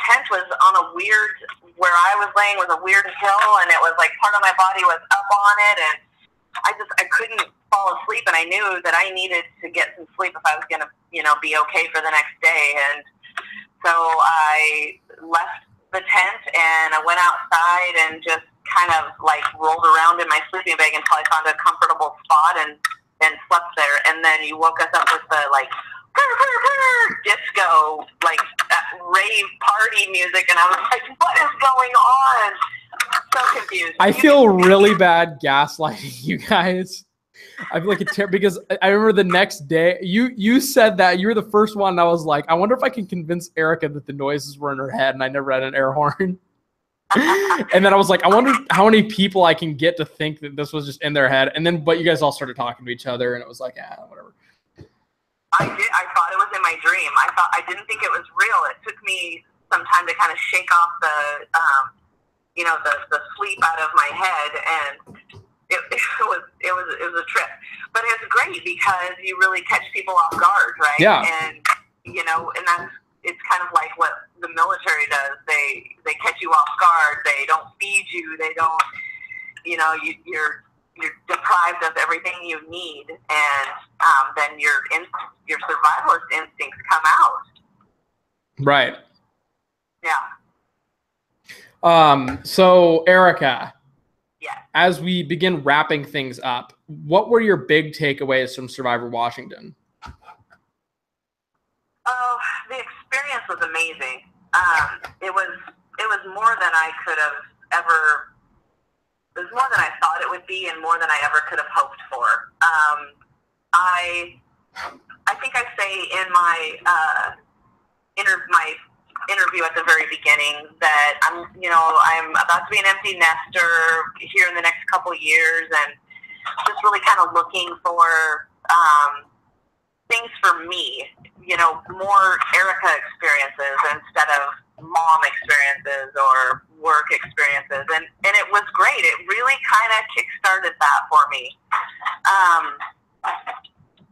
tent was on a weird. Where I was laying was a weird hill, and it was like part of my body was up on it, and I couldn't fall asleep, and I knew that I needed to get some sleep if I was gonna, you know, be okay for the next day. And so I left the tent and I went outside and just kind of like rolled around in my sleeping bag until I found a comfortable spot and slept there. And then you woke us up with the like disco, like rave party music, and I was like, what is going on? I'm so confused. I feel really bad gaslighting you guys I feel like because I remember the next day you said that you were the first one. And I was like, I wonder if I can convince Erica that the noises were in her head, and I never had an air horn. And then I was like, I wonder how many people I can get to think that this was just in their head. And then, but you guys all started talking to each other, and it was like, whatever. I thought it was in my dream. I didn't think it was real. It took me some time to kind of shake off the sleep out of my head, and it was a trip. But it's great because you really catch people off guard, right? Yeah. And it's kind of like what the military does. They catch you off guard. They don't feed you. They don't. You're deprived of everything you need, and then your survivalist instincts come out. Right. Yeah. So Erica, yeah. As we begin wrapping things up, what were your big takeaways from Survivor Washington? Oh, the experience was amazing. It was more than I could have ever. It was more than I thought it would be, and more than I ever could have hoped for. I think I say in my interview at the very beginning that I'm about to be an empty nester here in the next couple years, and just really kind of looking for things for me, more Erica experiences instead of mom experiences or work experiences, and it was great. It really kind of kick-started that for me.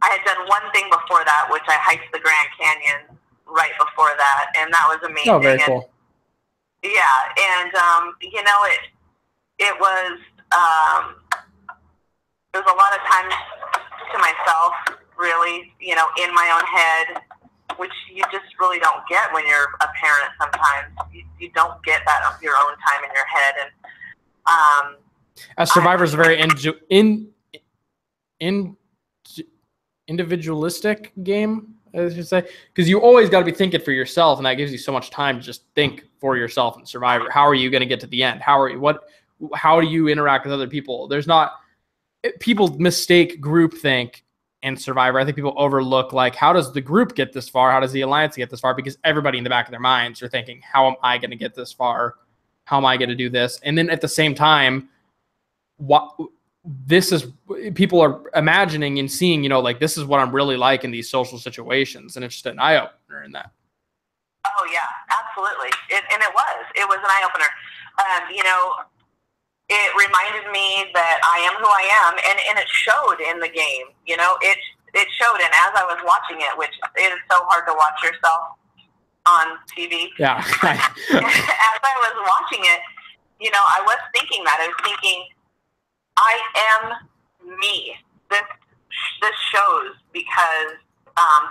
I had done one thing before that, which I hiked the Grand Canyon right before that, and that was amazing. Oh, very cool. Yeah, and it was a lot of time to myself, really, in my own head, which you just really don't get when you're a parent sometimes. You don't get that of your own time in your head. And as Survivor's a very individualistic game, I should say, because you always got to be thinking for yourself, and that gives you so much time to just think for yourself in Survivor. How are you going to get to the end? How do you interact with other people? People mistake groupthink in Survivor. I think people overlook, like, how does the group get this far? How does the alliance get this far? Because everybody in the back of their minds are thinking, how am I going to get this far? How am I going to do this? And then at the same time, people are imagining and seeing, this is what I'm really like in these social situations. And it's just an eye-opener in that. Oh, yeah, absolutely. It was an eye-opener. It reminded me that I am who I am, and it showed in the game. It showed, and as I was watching it, which it is so hard to watch yourself on TV. Yeah. As I was watching it, I was thinking that. I was thinking, I am me. This shows because I'm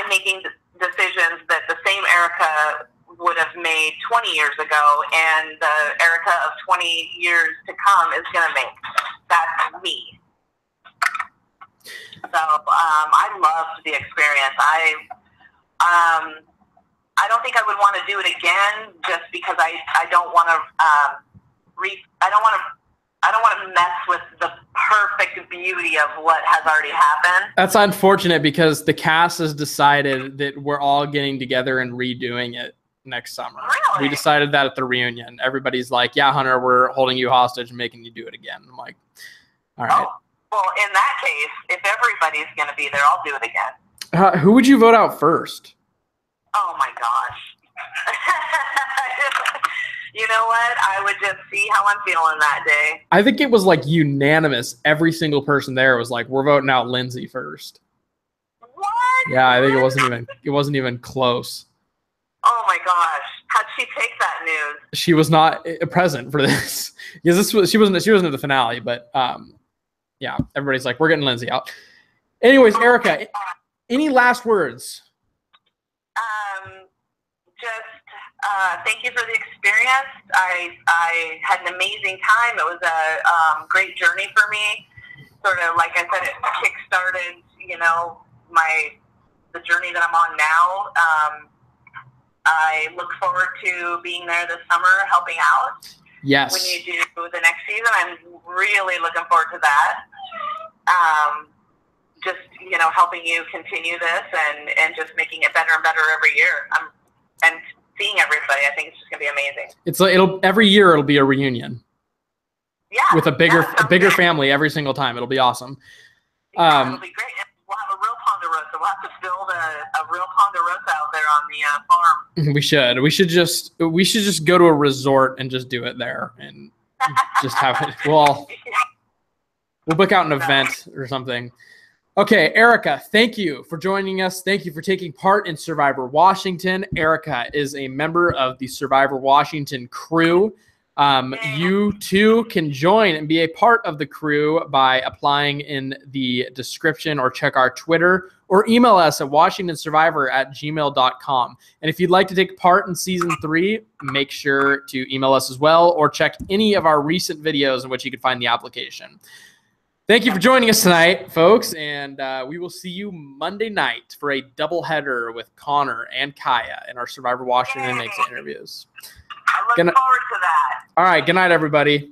making decisions that the same Erica would have made 20 years ago, and the Erica of 20 years to come is going to make. That's me. So I loved the experience. I don't think I would want to do it again, just because I don't want to I don't want to mess with the perfect beauty of what has already happened. That's unfortunate, because the cast has decided that we're all getting together and redoing it next summer. Really? We decided that at the reunion. Everybody's like, yeah, Hunter, we're holding you hostage and making you do it again. I'm like, all right. Oh, well, in that case, if everybody's going to be there, I'll do it again. Who would you vote out first? Oh, my gosh. You know what? I would just see how I'm feeling that day. I think it was like unanimous. Every single person there was like, we're voting out Lindsay first. What? Yeah, I think it wasn't even close. Oh my gosh. How'd she take that news? She was not present for this. Because she wasn't at the finale, but yeah, everybody's like, we're getting Lindsay out. Anyways, Erica, any last words? Thank you for the experience. I had an amazing time. It was a great journey for me. Sort of, like I said, it kick-started, the journey that I'm on now. I look forward to being there this summer, helping out. Yes. when you do the next season. I'm really looking forward to that. Just, helping you continue this and just making it better and better every year. And seeing everybody, I think it's just going to be amazing. It's like every year it'll be a reunion. Yeah. With a bigger family every single time. It'll be awesome. Yeah, it'll be great. And we'll have a real Ponderosa. We'll have to build a real Ponderosa out there on the farm. We should. We should just go to a resort and just do it there and just have it. We'll book out an event or something. Okay, Erica, thank you for joining us. Thank you for taking part in Survivor Washington. Erica is a member of the Survivor Washington crew. You too can join and be a part of the crew by applying in the description, or check our Twitter, or email us at washingtonsurvivor@gmail.com. And if you'd like to take part in season 3, make sure to email us as well, or check any of our recent videos in which you can find the application. Thank you for joining us tonight, folks, and we will see you Monday night for a doubleheader with Connor and Kaya in our Survivor Washington Makes interviews. I look forward to that. All right, good night, everybody.